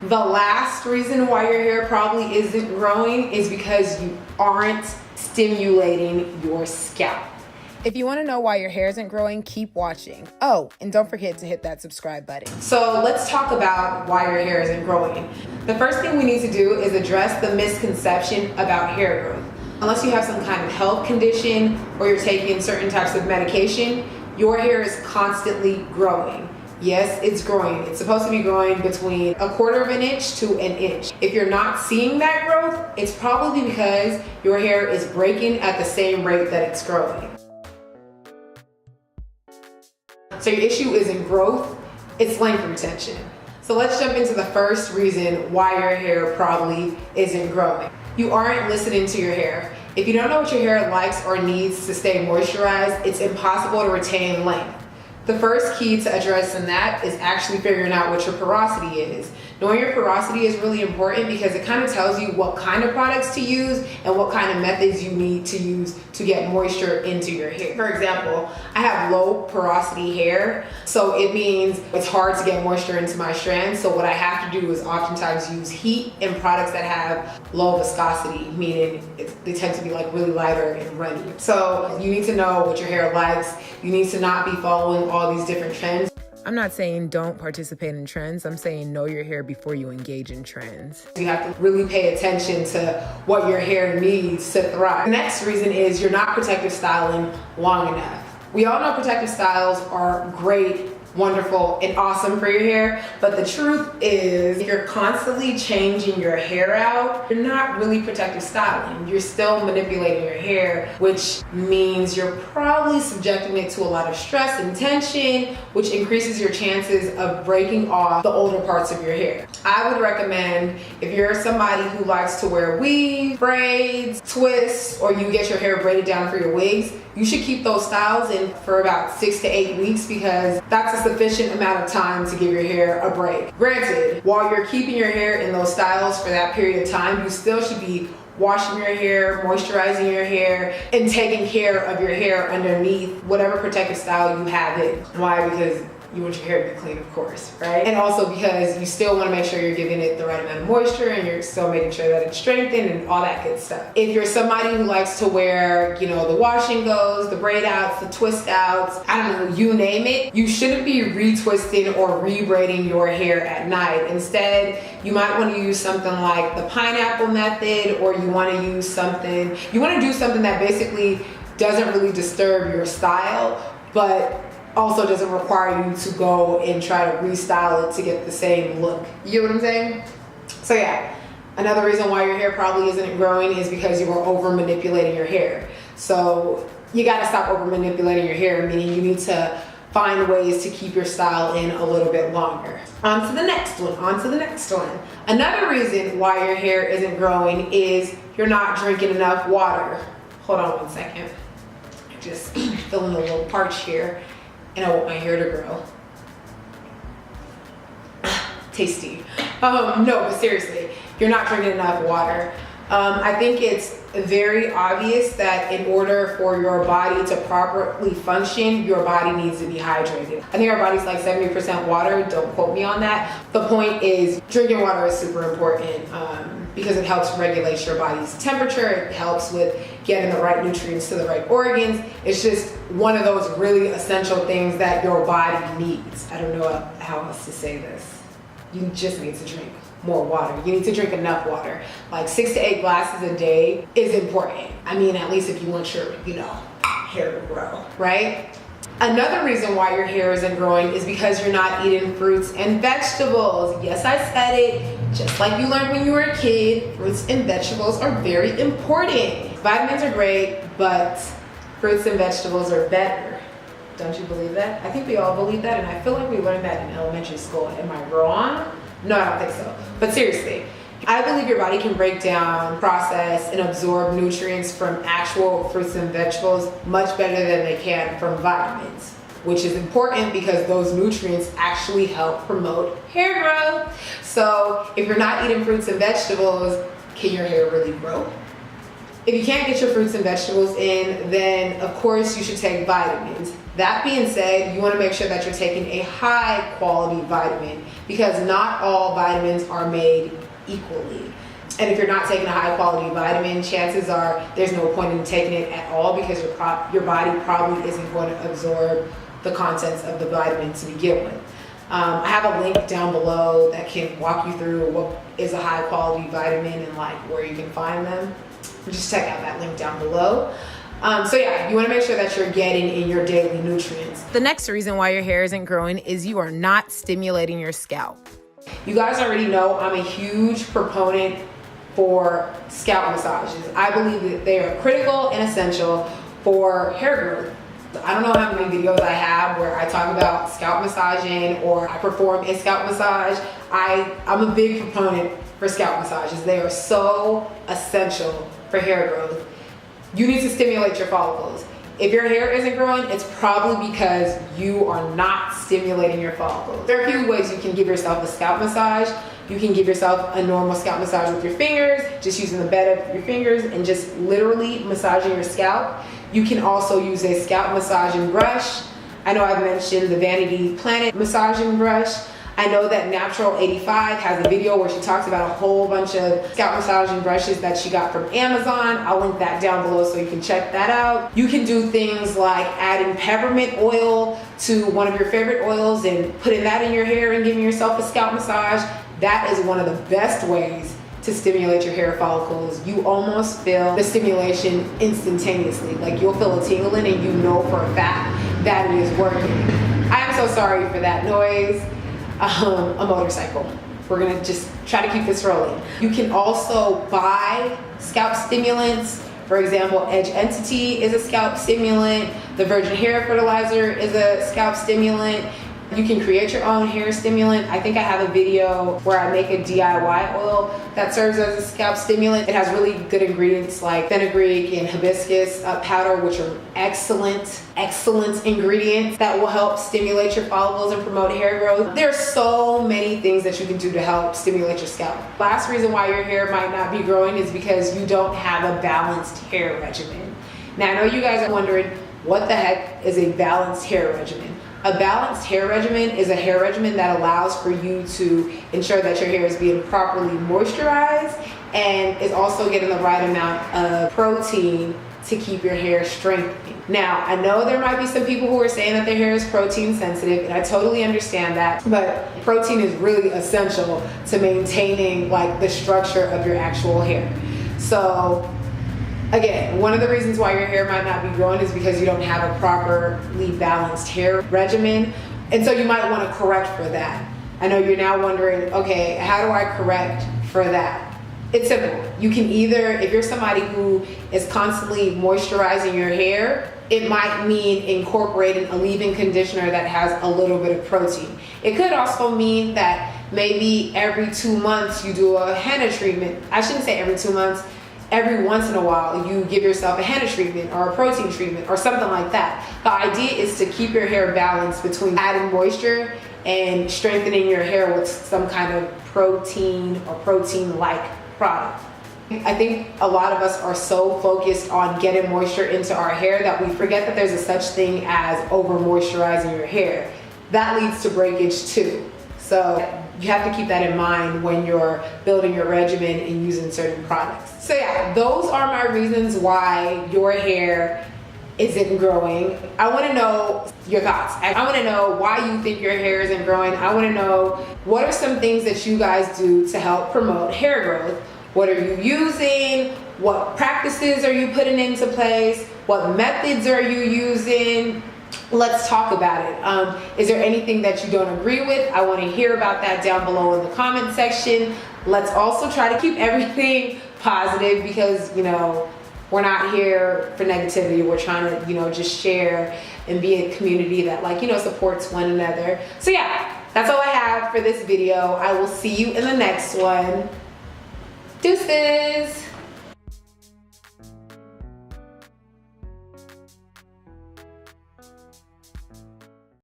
The last reason why your hair probably isn't growing is because you aren't stimulating your scalp. If you want to know why your hair isn't growing, keep watching. Oh, and don't forget to hit that subscribe button. So let's talk about why your hair isn't growing. The first thing we need to do is address the misconception about hair growth. Unless you have some kind of health condition or you're taking certain types of medication, your hair is constantly growing. Yes, it's growing. It's supposed to be growing between 1/4 of an inch to an inch. If you're not seeing that growth, it's probably because your hair is breaking at the same rate that it's growing. So your issue isn't growth, it's length retention. So let's jump into the first reason why your hair probably isn't growing. You aren't listening to your hair. If you don't know what your hair likes or needs to stay moisturized, it's impossible to retain length. The first key to addressing that is actually figuring out what your porosity is. Knowing your porosity is really important because it kind of tells you what kind of products to use and what kind of methods you need to use to get moisture into your hair. For example, I have low porosity hair, so it means it's hard to get moisture into my strands. So what I have to do is oftentimes use heat and products that have low viscosity, meaning they tend to be like really lighter and runny. So you need to know what your hair likes. You need to not be following all these different trends. I'm not saying don't participate in trends. I'm saying know your hair before you engage in trends. You have to really pay attention to what your hair needs to thrive. The next reason is you're not protective styling long enough. We all know protective styles are great, wonderful, and awesome for your hair, but the truth is if you're constantly changing your hair out, you're not really protective styling. You're still manipulating your hair, which means you're probably subjecting it to a lot of stress and tension, which increases your chances of breaking off the older parts of your hair. I would recommend, if you're somebody who likes to wear weave, braids, twists, or you get your hair braided down for your wigs, you should keep those styles in for about 6 to 8 weeks because that's a sufficient amount of time to give your hair a break. Granted, while you're keeping your hair in those styles for that period of time, you still should be washing your hair, moisturizing your hair, and taking care of your hair underneath whatever protective style you have in. Why? Because you want your hair to be clean, of course, right? And also because you still want to make sure you're giving it the right amount of moisture and you're still making sure that it's strengthened and all that good stuff. If you're somebody who likes to wear, the wash and goes, the braid outs, the twist outs, I don't know, you name it, you shouldn't be retwisting or rebraiding your hair at night. Instead, you might want to use something like the pineapple method, or you want to do something that basically doesn't really disturb your style, but also doesn't require you to go and try to restyle it to get the same look. You know what I'm saying? So yeah, another reason why your hair probably isn't growing is because you are over manipulating your hair. So you gotta stop over manipulating your hair, meaning you need to find ways to keep your style in a little bit longer. On to the next one. Another reason why your hair isn't growing is you're not drinking enough water. Hold on one second. I'm just feeling a little parched here. And I want my hair to grow. Tasty. No, but seriously, you're not drinking enough water. I think it's very obvious that in order for your body to properly function, your body needs to be hydrated. I think our body's like 70% water, don't quote me on that. The point is, drinking water is super important because it helps regulate your body's temperature, it helps with getting the right nutrients to the right organs. It's just one of those really essential things that your body needs. I don't know how else to say this. You just need to drink more water. You need to drink enough water. Like 6 to 8 glasses a day is important. I mean, at least if you want your, hair to grow, right? Another reason why your hair isn't growing is because you're not eating fruits and vegetables. Yes, I said it. Just like you learned when you were a kid, fruits and vegetables are very important. Vitamins are great, but fruits and vegetables are better. Don't you believe that? I think we all believe that, and I feel like we learned that in elementary school. Am I wrong? No, I don't think so. But seriously, I believe your body can break down, process, and absorb nutrients from actual fruits and vegetables much better than they can from vitamins, which is important because those nutrients actually help promote hair growth. So if you're not eating fruits and vegetables, can your hair really grow? If you can't get your fruits and vegetables in, then of course you should take vitamins. That being said, you want to make sure that you're taking a high quality vitamin, because not all vitamins are made equally. And if you're not taking a high quality vitamin, chances are there's no point in taking it at all, because your body probably isn't going to absorb the contents of the vitamin to begin with. I have a link down below that can walk you through what is a high quality vitamin and like where you can find them. Just check out that link down below. So yeah, you want to make sure that you're getting in your daily nutrients. The next reason why your hair isn't growing is you are not stimulating your scalp. You guys already know I'm a huge proponent for scalp massages. I believe that they are critical and essential for hair growth. I don't know how many videos I have where I talk about scalp massaging or I perform a scalp massage. I'm a big proponent for scalp massages. They are so essential for hair growth. You need to stimulate your follicles. If your hair isn't growing, it's probably because you are not stimulating your follicles. There are a few ways you can give yourself a scalp massage. You can give yourself a normal scalp massage with your fingers, just using the bed of your fingers and just literally massaging your scalp. You can also use a scalp massaging brush. I know I've mentioned the Vanity Planet massaging brush. I know that Natural 85 has a video where she talks about a whole bunch of scalp massaging brushes that she got from Amazon. I'll link that down below so you can check that out. You can do things like adding peppermint oil to one of your favorite oils and putting that in your hair and giving yourself a scalp massage. That is one of the best ways to stimulate your hair follicles. You almost feel the stimulation instantaneously. Like you'll feel a tingling and you know for a fact that it is working. I am so sorry for that noise. A motorcycle. We're gonna just try to keep this rolling. You can also buy scalp stimulants. For example, Edge Entity is a scalp stimulant. The Virgin Hair Fertilizer is a scalp stimulant. You can create your own hair stimulant. I think I have a video where I make a DIY oil that serves as a scalp stimulant. It has really good ingredients like fenugreek and hibiscus powder, which are excellent ingredients that will help stimulate your follicles and promote hair growth. There's so many things that you can do to help stimulate your scalp. Last reason why your hair might not be growing is because you don't have a balanced hair regimen. Now, I know you guys are wondering, what the heck is a balanced hair regimen? A balanced hair regimen is a hair regimen that allows for you to ensure that your hair is being properly moisturized and is also getting the right amount of protein to keep your hair strengthening. Now, I know there might be some people who are saying that their hair is protein sensitive, and I totally understand that, but protein is really essential to maintaining like the structure of your actual hair. So again, one of the reasons why your hair might not be growing is because you don't have a properly balanced hair regimen. And so you might want to correct for that. I know you're now wondering, okay, how do I correct for that? It's simple. You can either, if you're somebody who is constantly moisturizing your hair, it might mean incorporating a leave-in conditioner that has a little bit of protein. It could also mean that maybe every 2 months you do a henna treatment. I shouldn't say every 2 months. Every once in a while, you give yourself a henna treatment or a protein treatment or something like that. The idea is to keep your hair balanced between adding moisture and strengthening your hair with some kind of protein or protein-like product. I think a lot of us are so focused on getting moisture into our hair that we forget that there's a such thing as over moisturizing your hair. That leads to breakage too. So you have to keep that in mind when you're building your regimen and using certain products. So yeah, those are my reasons why your hair isn't growing. I want to know your thoughts. I want to know why you think your hair isn't growing. I want to know what are some things that you guys do to help promote hair growth. What are you using? What practices are you putting into place? What methods are you using? Let's talk about it. Is there anything that you don't agree with? I want to hear about that down below in the comment section. Let's also try to keep everything positive because, you know, we're not here for negativity. We're trying to, you know, just share and be a community that, like, you know, supports one another. So yeah, that's all I have for this video. I will see you in the next one. Deuces.